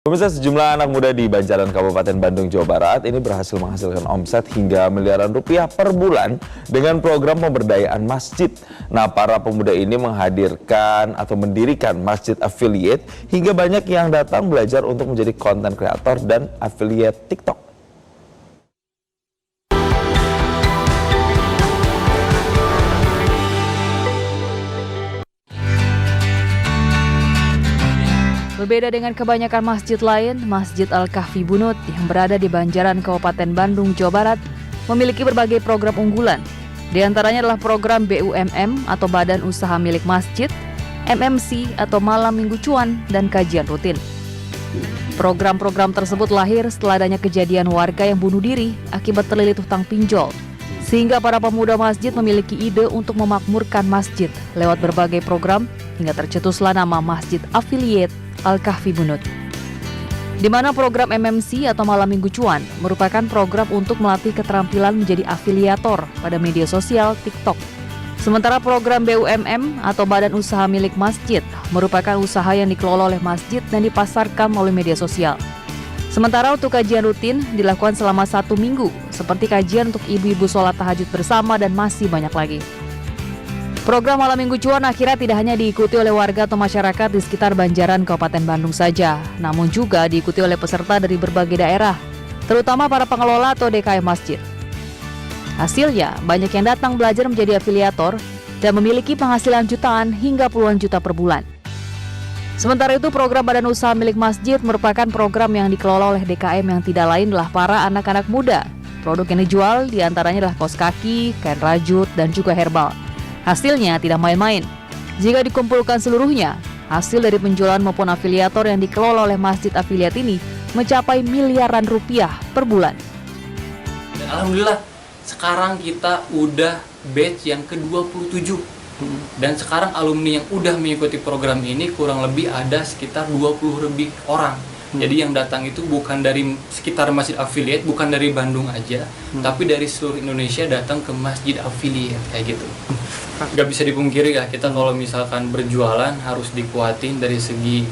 Pemirsa, sejumlah anak muda di Banjaran Kabupaten Bandung, Jawa Barat ini berhasil menghasilkan omset hingga miliaran rupiah per bulan dengan program pemberdayaan masjid. Nah, para pemuda ini menghadirkan atau mendirikan masjid affiliate hingga banyak yang datang belajar untuk menjadi konten kreator dan affiliate TikTok. Berbeda dengan kebanyakan masjid lain, Masjid Al-Kahfi Bunut yang berada di Banjaran Kabupaten Bandung, Jawa Barat memiliki berbagai program unggulan. Di antaranya adalah program BUMM atau Badan Usaha Milik Masjid, MMC atau Malam Minggu Cuan, dan kajian rutin. Program-program tersebut lahir setelah adanya kejadian warga yang bunuh diri akibat terlilit hutang pinjol. Sehingga para pemuda masjid memiliki ide untuk memakmurkan masjid lewat berbagai program hingga tercetuslah nama Masjid Affiliate Al-Kahfi Bunut. Di mana program MMC atau Malam Minggu Cuan merupakan program untuk melatih keterampilan menjadi afiliator pada media sosial TikTok. Sementara program BUMM atau Badan Usaha Milik Masjid merupakan usaha yang dikelola oleh masjid dan dipasarkan melalui media sosial. Sementara untuk kajian rutin dilakukan selama 1 minggu, seperti kajian untuk ibu-ibu sholat tahajud bersama dan masih banyak lagi. Program Malam Minggu Cuan akhirnya tidak hanya diikuti oleh warga atau masyarakat di sekitar Banjaran Kabupaten Bandung saja, namun juga diikuti oleh peserta dari berbagai daerah, terutama para pengelola atau DKM masjid. Hasilnya, banyak yang datang belajar menjadi afiliator dan memiliki penghasilan jutaan hingga puluhan juta per bulan. Sementara itu, program Badan Usaha Milik Masjid merupakan program yang dikelola oleh DKM yang tidak lain adalah para anak-anak muda. Produk yang dijual diantaranya adalah kaos kaki, kain rajut, dan juga herbal. Hasilnya tidak main-main. Jika dikumpulkan seluruhnya, hasil dari penjualan maupun afiliator yang dikelola oleh masjid afiliat ini mencapai miliaran rupiah per bulan. Dan alhamdulillah, sekarang kita udah batch yang ke-27. Dan sekarang alumni yang udah mengikuti program ini kurang lebih ada sekitar 20 lebih orang. Jadi yang datang itu bukan dari sekitar masjid affiliate, bukan dari Bandung aja, tapi dari seluruh Indonesia datang ke masjid affiliate kayak gitu. Gak bisa dipungkiri ya, kita kalau misalkan berjualan harus dikuatin dari segi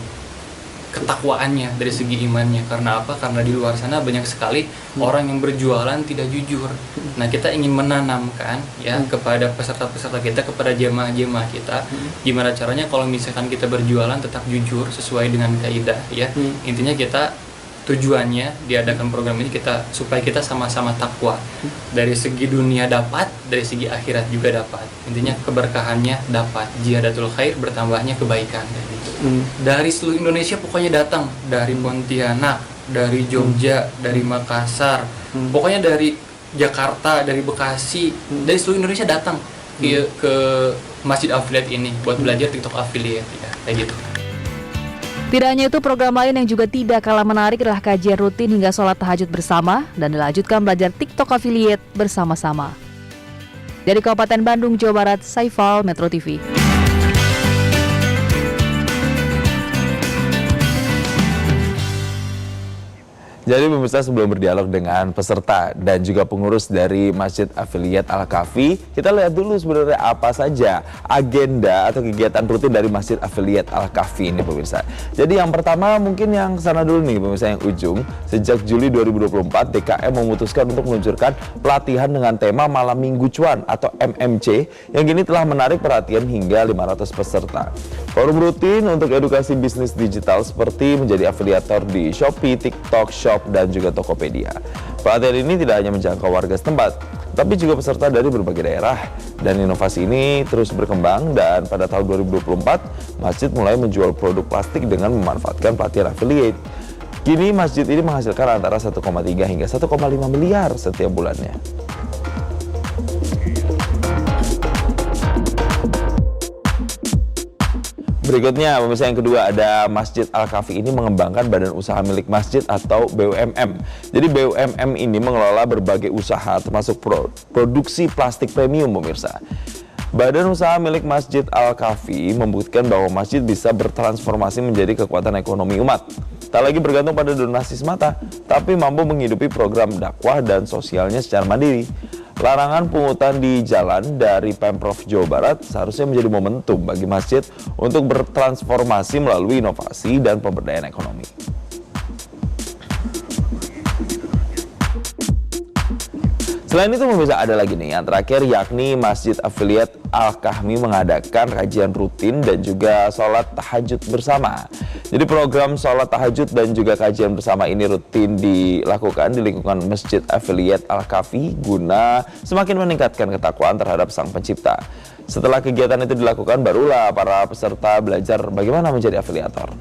ketakwaannya, dari segi imannya. Karena apa? Karena di luar sana banyak sekali orang yang berjualan tidak jujur. Nah, kita ingin menanamkan ya kepada peserta-peserta kita, kepada jemaah-jemaah kita, gimana caranya kalau misalkan kita berjualan tetap jujur sesuai dengan kaidah ya. Intinya kita tujuannya diadakan program ini supaya kita sama-sama takwa. Dari segi dunia dapat, dari segi akhirat juga dapat. Intinya keberkahannya dapat, ziyadatul khair, bertambahnya kebaikan gitu. Dari seluruh Indonesia pokoknya datang, dari Pontianak, dari Jogja, dari Makassar, pokoknya dari Jakarta, dari Bekasi, dari seluruh Indonesia datang ke Masjid Affiliate ini buat belajar TikTok Affiliate ya, kayak gitu. Tidak hanya itu, program lain yang juga tidak kalah menarik adalah kajian rutin hingga sholat tahajud bersama dan dilanjutkan belajar TikTok Affiliate bersama-sama. Dari Kabupaten Bandung, Jawa Barat, Saifal, Metro TV. Jadi pemirsa, sebelum berdialog dengan peserta dan juga pengurus dari Masjid Affiliate Al-Kahfi, kita lihat dulu sebenarnya apa saja agenda atau kegiatan rutin dari Masjid Affiliate Al-Kahfi ini pemirsa. Jadi yang pertama mungkin yang sana dulu nih pemirsa, yang ujung. Sejak Juli 2024 DKM memutuskan untuk meluncurkan pelatihan dengan tema Malam Minggu Cuan atau MMC yang kini telah menarik perhatian hingga 500 peserta. Forum rutin untuk edukasi bisnis digital seperti menjadi afiliator di Shopee, TikTok Shop, dan juga Tokopedia. Pelatihan ini tidak hanya menjangkau warga setempat, tapi juga peserta dari berbagai daerah. Dan inovasi ini terus berkembang dan pada tahun 2024, masjid mulai menjual produk plastik dengan memanfaatkan pelatihan affiliate. Kini masjid ini menghasilkan antara 1,3 hingga 1,5 miliar setiap bulannya. Berikutnya, pemirsa, yang kedua ada Masjid Al-Kahfi ini mengembangkan Badan Usaha Milik Masjid atau BUMM. Jadi BUMM ini mengelola berbagai usaha termasuk produksi plastik premium pemirsa. Badan Usaha Milik Masjid Al-Kahfi membuktikan bahwa masjid bisa bertransformasi menjadi kekuatan ekonomi umat. Tak lagi bergantung pada donasi semata, tapi mampu menghidupi program dakwah dan sosialnya secara mandiri. Larangan pungutan di jalan dari Pemprov Jawa Barat seharusnya menjadi momentum bagi masjid untuk bertransformasi melalui inovasi dan pemberdayaan ekonomi. Selain itu pemirsa ada lagi nih yang terakhir yakni Masjid Afiliat Al-Kahfi mengadakan kajian rutin dan juga sholat tahajud bersama. Jadi program sholat tahajud dan juga kajian bersama ini rutin dilakukan di lingkungan Masjid Afiliat Al-Kahfi guna semakin meningkatkan ketakwaan terhadap Sang Pencipta. Setelah kegiatan itu dilakukan barulah para peserta belajar bagaimana menjadi afiliator.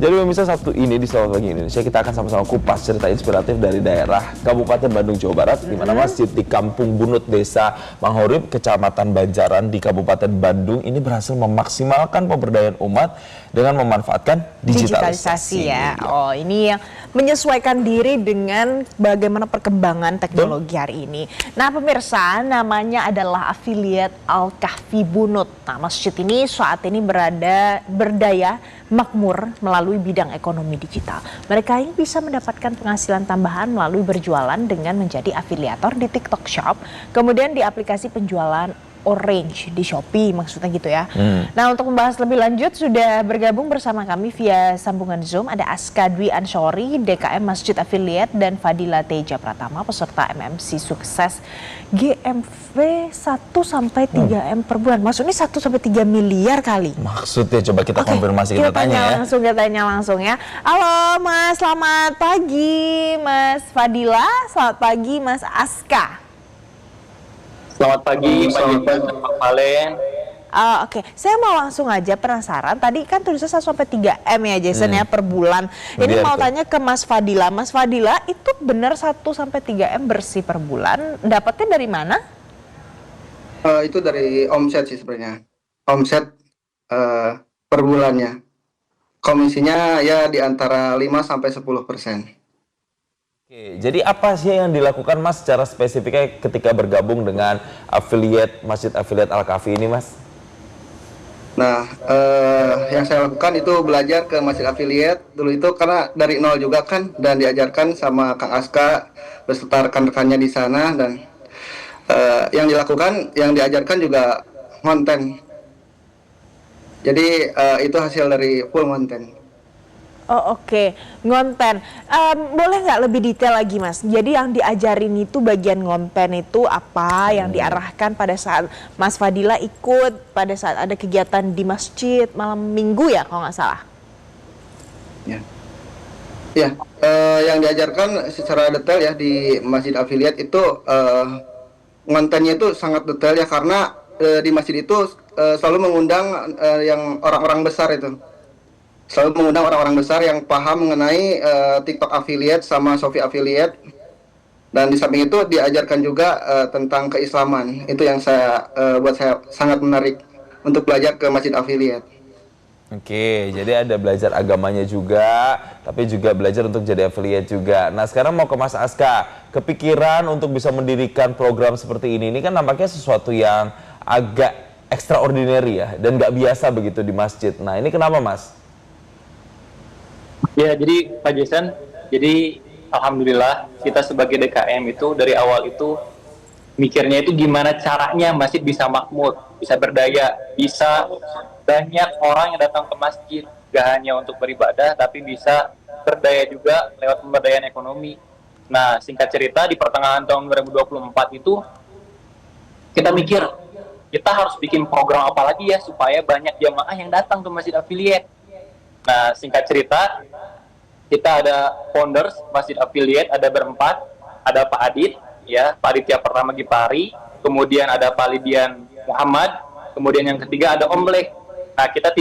Jadi pemirsa, Sabtu ini di Selamat Pagi Indonesia kita akan sama-sama kupas cerita inspiratif dari daerah Kabupaten Bandung, Jawa Barat, di mana masjid di Kampung Bunut, Desa Manghorib, Kecamatan Banjaran di Kabupaten Bandung ini berhasil memaksimalkan pemberdayaan umat dengan memanfaatkan digitalisasi. Ya. Oh, ini yang menyesuaikan diri dengan bagaimana perkembangan teknologi hari ini. Nah, pemirsa, namanya adalah Afiliat Al-Kahfi Bunut. Nah, masjid ini saat ini berdaya makmur melalui bidang ekonomi digital. Mereka ini bisa mendapatkan penghasilan tambahan melalui berjualan dengan menjadi afiliator di TikTok Shop, kemudian di aplikasi penjualan Orange di Shopee, maksudnya gitu ya. Nah, untuk membahas lebih lanjut sudah bergabung bersama kami via sambungan Zoom ada Aska Dwi Anshori, DKM Masjid Afiliat, dan Fadila Teja Pratama, peserta MMC Sukses GMV 1-3 M per bulan. Maksudnya 1-3 miliar kali. Maksudnya coba kita konfirmasi, kita tanya ya. Kita tanya langsung ya. Halo Mas, selamat pagi Mas Fadila, selamat pagi Mas Aska. Selamat pagi, Pak Valen. Oke. Saya mau langsung aja penasaran. Tadi kan tulisnya 1-3 M ya Jason ya per bulan. Ini mau tanya ke Mas Fadila. Mas Fadila, itu benar 1-3 M bersih per bulan? Dapatnya dari mana? Itu dari omset sih sebenarnya. Omset per bulannya. Komisinya ya di antara 5-10%. Oke, jadi apa sih yang dilakukan Mas secara spesifiknya ketika bergabung dengan Masjid Afiliat Al-Kahfi ini, Mas? Nah, yang saya lakukan itu belajar ke Masjid Afiliat dulu itu karena dari nol juga kan, dan diajarkan sama Kang Aska beserta rekan-rekannya di sana, dan yang diajarkan juga konten. Jadi itu hasil dari full konten. Oh oke. Ngonten. Boleh nggak lebih detail lagi Mas? Jadi yang diajarin itu bagian ngonten itu apa yang diarahkan pada saat Mas Fadila ikut pada saat ada kegiatan di masjid malam minggu ya kalau nggak salah? Ya, yang diajarkan secara detail ya di Masjid Afiliat itu ngontennya itu sangat detail ya, karena di masjid itu selalu mengundang yang orang-orang besar itu. Selalu mengundang orang-orang besar yang paham mengenai TikTok Affiliate sama Shopee Affiliate. Dan di samping itu diajarkan juga tentang keislaman. Itu yang buat saya sangat menarik untuk belajar ke Masjid Affiliate. Oke, jadi ada belajar agamanya juga, tapi juga belajar untuk jadi affiliate juga. Nah, sekarang mau ke Mas Aska. Kepikiran untuk bisa mendirikan program seperti ini kan nampaknya sesuatu yang agak extraordinary ya, dan nggak biasa begitu di masjid. Nah, ini kenapa Mas? Ya, jadi Pak Jason, jadi alhamdulillah kita sebagai DKM itu dari awal itu mikirnya itu gimana caranya masjid bisa makmur, bisa berdaya, bisa banyak orang yang datang ke masjid, gak hanya untuk beribadah, tapi bisa berdaya juga lewat pemberdayaan ekonomi. Nah, singkat cerita di pertengahan tahun 2024 itu kita mikir, kita harus bikin program apa lagi ya supaya banyak jamaah yang datang ke Masjid Affiliate. Nah, singkat cerita, kita ada founders Masjid Affiliate, ada berempat, ada Pak Adit, ya, Pak Aditya Pertama Gipari, kemudian ada Pak Lidian Muhammad, kemudian yang ketiga ada Om Blek. Nah, kita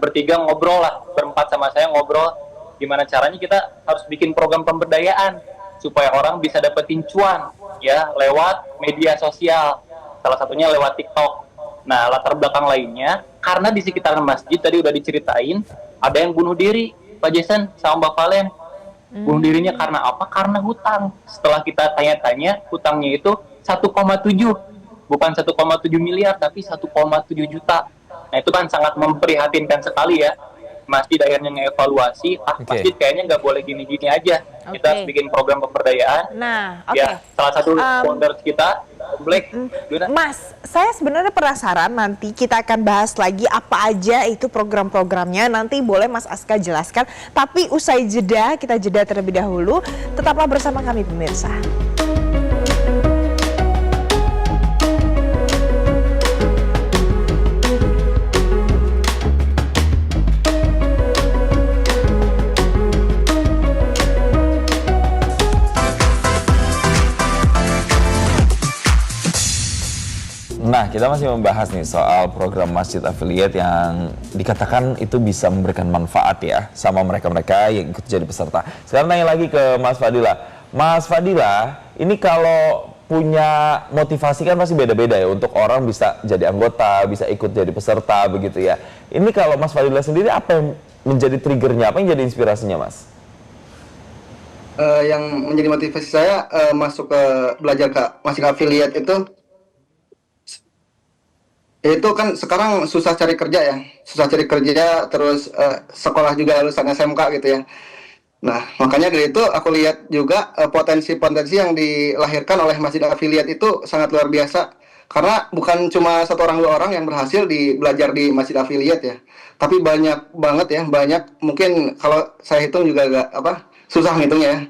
bertiga ngobrol lah, berempat sama saya ngobrol, gimana caranya kita harus bikin program pemberdayaan supaya orang bisa dapetin cuan, ya, lewat media sosial, salah satunya lewat TikTok. Nah, latar belakang lainnya, karena di sekitaran masjid tadi udah diceritain, ada yang bunuh diri, Pak Jason sama Mbak Valen. Bunuh dirinya karena apa? Karena hutang. Setelah kita tanya-tanya, hutangnya itu 1,7. Bukan 1,7 miliar, tapi 1,7 juta. Nah, itu kan sangat memprihatinkan sekali ya. masjid akhirnya ngevaluasi, masjid kayaknya nggak boleh gini-gini aja. Kita harus bikin program pemberdayaan. Nah, Ya, salah satu founders kita, Black. Mas, saya sebenarnya penasaran, nanti kita akan bahas lagi apa aja itu program-programnya. Nanti boleh Mas Aska jelaskan. Tapi usai jeda, kita jeda terlebih dahulu. Tetaplah bersama kami pemirsa. Nah, kita masih membahas nih soal program Masjid Affiliate yang dikatakan itu bisa memberikan manfaat ya sama mereka-mereka yang ikut jadi peserta. Sekarang nanya lagi ke Mas Fadila. Mas Fadila, ini kalau punya motivasi kan pasti beda-beda ya untuk orang bisa jadi anggota, bisa ikut jadi peserta begitu ya. Ini kalau Mas Fadila sendiri apa yang menjadi triggernya, apa yang jadi inspirasinya Mas? Yang menjadi motivasi saya masuk ke belajar ke Masjid Affiliate itu kan sekarang susah cari kerja ya, terus sekolah juga lulusan SMK gitu ya. Nah, makanya dari itu aku lihat juga potensi-potensi yang dilahirkan oleh Masjid Affiliate itu sangat luar biasa. Karena bukan cuma 1 orang 2 orang yang berhasil belajar di Masjid Affiliate ya, tapi banyak banget ya, mungkin kalau saya hitung juga susah ngitungnya ya.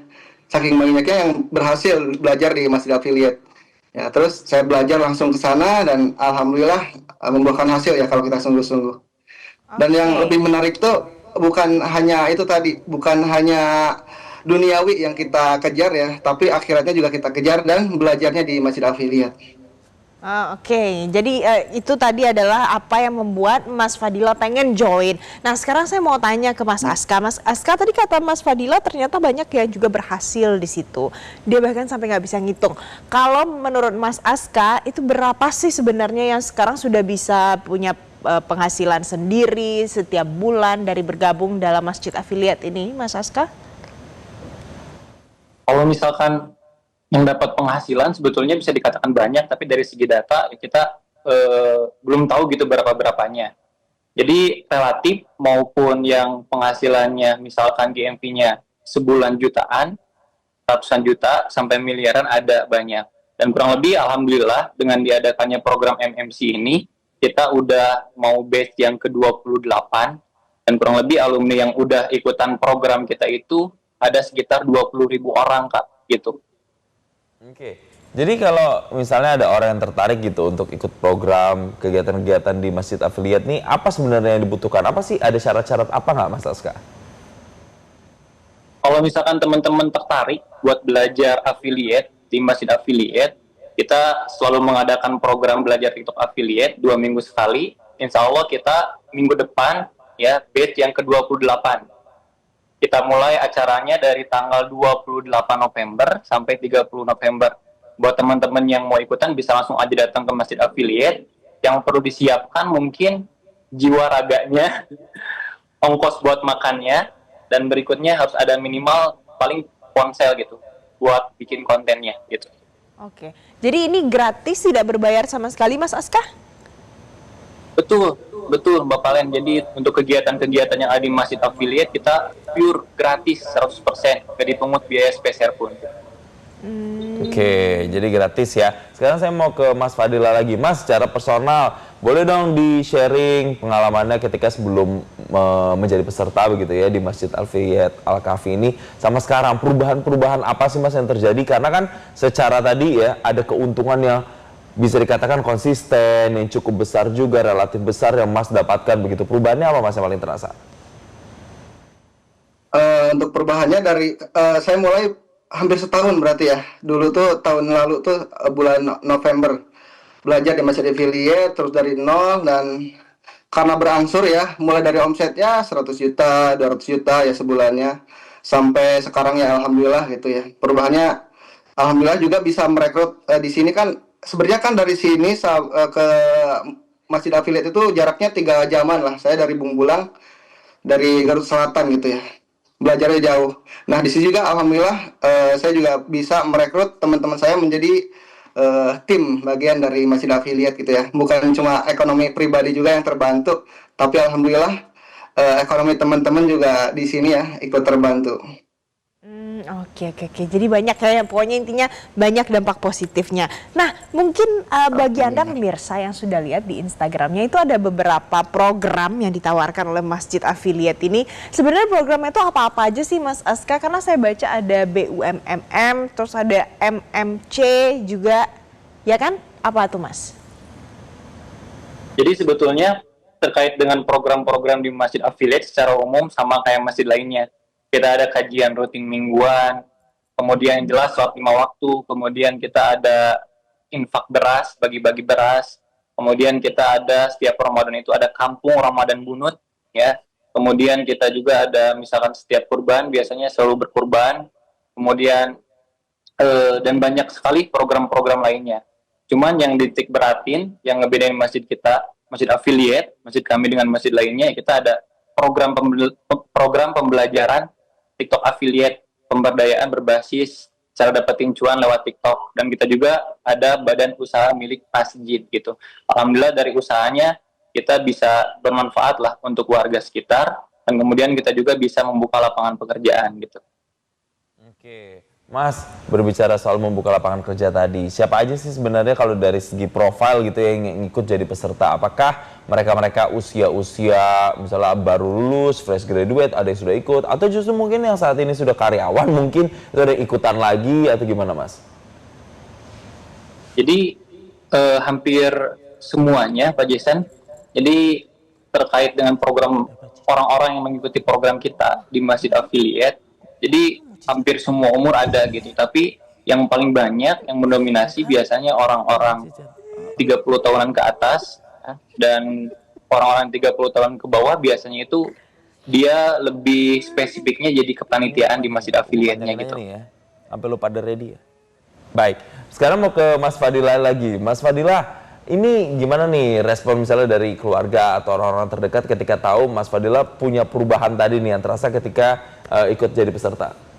Saking banyaknya yang berhasil belajar di Masjid Affiliate. Ya, terus saya belajar langsung ke sana dan alhamdulillah membuahkan hasil ya kalau kita sungguh-sungguh. Dan yang lebih menarik tuh bukan hanya duniawi yang kita kejar ya, tapi akhiratnya juga kita kejar dan belajarnya di Masjid Affiliate. Oke. Jadi itu tadi adalah apa yang membuat Mas Fadila pengen join. Nah, sekarang saya mau tanya ke Mas Aska. Mas Aska, tadi kata Mas Fadila ternyata banyak yang juga berhasil di situ. Dia bahkan sampai nggak bisa ngitung. Kalau menurut Mas Aska, itu berapa sih sebenarnya yang sekarang sudah bisa punya penghasilan sendiri setiap bulan dari bergabung dalam Masjid Affiliate ini, Mas Aska? Kalau misalkan yang dapat penghasilan sebetulnya bisa dikatakan banyak, tapi dari segi data kita belum tahu gitu berapanya. Jadi relatif maupun yang penghasilannya misalkan GMV-nya sebulan jutaan, ratusan juta sampai miliaran ada banyak. Dan kurang lebih alhamdulillah dengan diadakannya program MMC ini kita udah mau batch yang ke-28 dan kurang lebih alumni yang udah ikutan program kita itu ada sekitar 20.000 orang Kak gitu. Oke, jadi kalau misalnya ada orang yang tertarik gitu untuk ikut program kegiatan-kegiatan di Masjid Affiliate nih, apa sebenarnya yang dibutuhkan? Apa sih, ada syarat-syarat apa nggak Mas Aska? Kalau misalkan teman-teman tertarik buat belajar affiliate di Masjid Affiliate, kita selalu mengadakan program belajar TikTok Affiliate 2 minggu sekali. Insya Allah kita minggu depan ya batch yang ke-28. Kita mulai acaranya dari tanggal 28 November sampai 30 November. Buat teman-teman yang mau ikutan bisa langsung aja datang ke Masjid Affiliate. Yang perlu disiapkan mungkin jiwa raganya, ongkos buat makannya, dan berikutnya harus ada minimal paling ponsel gitu buat bikin kontennya gitu. Oke. Jadi ini gratis, tidak berbayar sama sekali, Mas Aska? Betul Mbak Palen. Jadi untuk kegiatan-kegiatan yang ada di Masjid Affiliate kita pure gratis 100%, nggak dipungut biaya spesial pun. Oke, jadi gratis ya. Sekarang saya mau ke Mas Fadila lagi. Mas, secara personal, boleh dong di-sharing pengalamannya ketika sebelum menjadi peserta begitu ya di Masjid Affiliate Al-Kahfi ini sama sekarang. Perubahan-perubahan apa sih Mas yang terjadi? Karena kan secara tadi ya ada keuntungan yang bisa dikatakan konsisten, yang cukup besar juga, relatif besar yang Mas dapatkan begitu. Perubahannya apa Mas yang paling terasa? Untuk perubahannya dari saya mulai hampir setahun berarti ya. Dulu tuh tahun lalu tuh bulan November belajar di Masjid Affiliate terus dari nol, dan karena berangsur ya, mulai dari omsetnya 100 juta, 200 juta ya sebulannya sampai sekarang ya alhamdulillah gitu ya. Perubahannya alhamdulillah juga bisa merekrut di sini kan. Sebenarnya kan dari sini ke Masjid Affiliate itu jaraknya 3 jaman lah. Saya dari Bungbulang, dari Garut Selatan gitu ya. Belajarnya jauh. Nah di sini juga alhamdulillah saya juga bisa merekrut teman-teman saya menjadi tim bagian dari Masjid Affiliate gitu ya. Bukan cuma ekonomi pribadi juga yang terbantu, tapi alhamdulillah ekonomi teman-teman juga di sini ya ikut terbantu. Oke. Jadi banyak ya, pokoknya intinya banyak dampak positifnya. Nah, mungkin bagi Anda pemirsa yang sudah lihat di Instagramnya itu ada beberapa program yang ditawarkan oleh Masjid Affiliate ini. Sebenarnya programnya itu apa-apa aja sih Mas Aska? Karena saya baca ada BUMMM, terus ada MMC juga, ya kan? Apa tuh Mas? Jadi sebetulnya terkait dengan program-program di Masjid Affiliate secara umum sama kayak masjid lainnya. Kita ada kajian rutin mingguan, kemudian yang jelas sholat 5 waktu, kemudian kita ada infak beras, bagi-bagi beras, kemudian kita ada setiap Ramadan itu ada kampung Ramadan Bunut, ya. Kemudian kita juga ada misalkan setiap kurban, biasanya selalu berkurban, kemudian dan banyak sekali program-program lainnya. Cuman yang titik beratin, yang ngebedain masjid kita, Masjid Affiliate, masjid kami dengan masjid lainnya, kita ada program pembelajaran TikTok Affiliate, pemberdayaan berbasis cara dapetin cuan lewat TikTok, dan kita juga ada badan usaha milik masjid gitu. Alhamdulillah dari usahanya kita bisa bermanfaat lah untuk warga sekitar, dan kemudian kita juga bisa membuka lapangan pekerjaan gitu. Oke, Mas, berbicara soal membuka lapangan kerja tadi, siapa aja sih sebenarnya kalau dari segi profil gitu yang ikut jadi peserta? Apakah mereka-mereka usia-usia misalnya baru lulus, fresh graduate, ada yang sudah ikut, atau justru mungkin yang saat ini sudah karyawan mungkin itu ada ikutan lagi, atau gimana Mas? Jadi hampir semuanya Pak Jason, jadi terkait dengan program orang-orang yang mengikuti program kita di Masjid Affiliate, jadi hampir semua umur ada gitu, tapi yang paling banyak yang mendominasi biasanya orang-orang 30 tahunan ke atas, ya, dan orang-orang 30 tahun ke bawah biasanya itu dia lebih spesifiknya jadi kepanitiaan di Masjid Affiliate-nya gitu. Ini ya, sampai lupa ada ready ya. Baik, sekarang mau ke Mas Fadila lagi. Mas Fadila, ini gimana nih respon misalnya dari keluarga atau orang-orang terdekat ketika tahu Mas Fadila punya perubahan tadi nih yang terasa ketika ikut jadi peserta?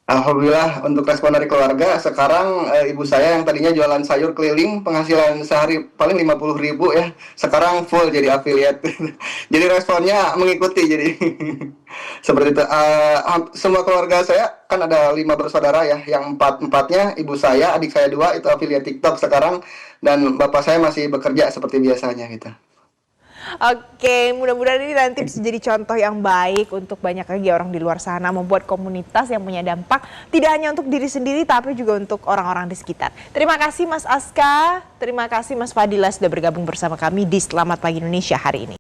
Alhamdulillah untuk respon dari keluarga, sekarang ibu saya yang tadinya jualan sayur keliling, penghasilan sehari paling 50.000 ya, sekarang full jadi affiliate. Jadi responnya mengikuti, jadi seperti itu. Semua keluarga saya kan ada 5 bersaudara ya, yang empatnya ibu saya, adik saya 2 itu affiliate TikTok sekarang, dan bapak saya masih bekerja seperti biasanya gitu. Oke, mudah-mudahan ini nanti bisa jadi contoh yang baik untuk banyak lagi orang di luar sana, membuat komunitas yang punya dampak tidak hanya untuk diri sendiri tapi juga untuk orang-orang di sekitar. Terima kasih Mas Aska, terima kasih Mas Fadila sudah bergabung bersama kami di Selamat Pagi Indonesia hari ini.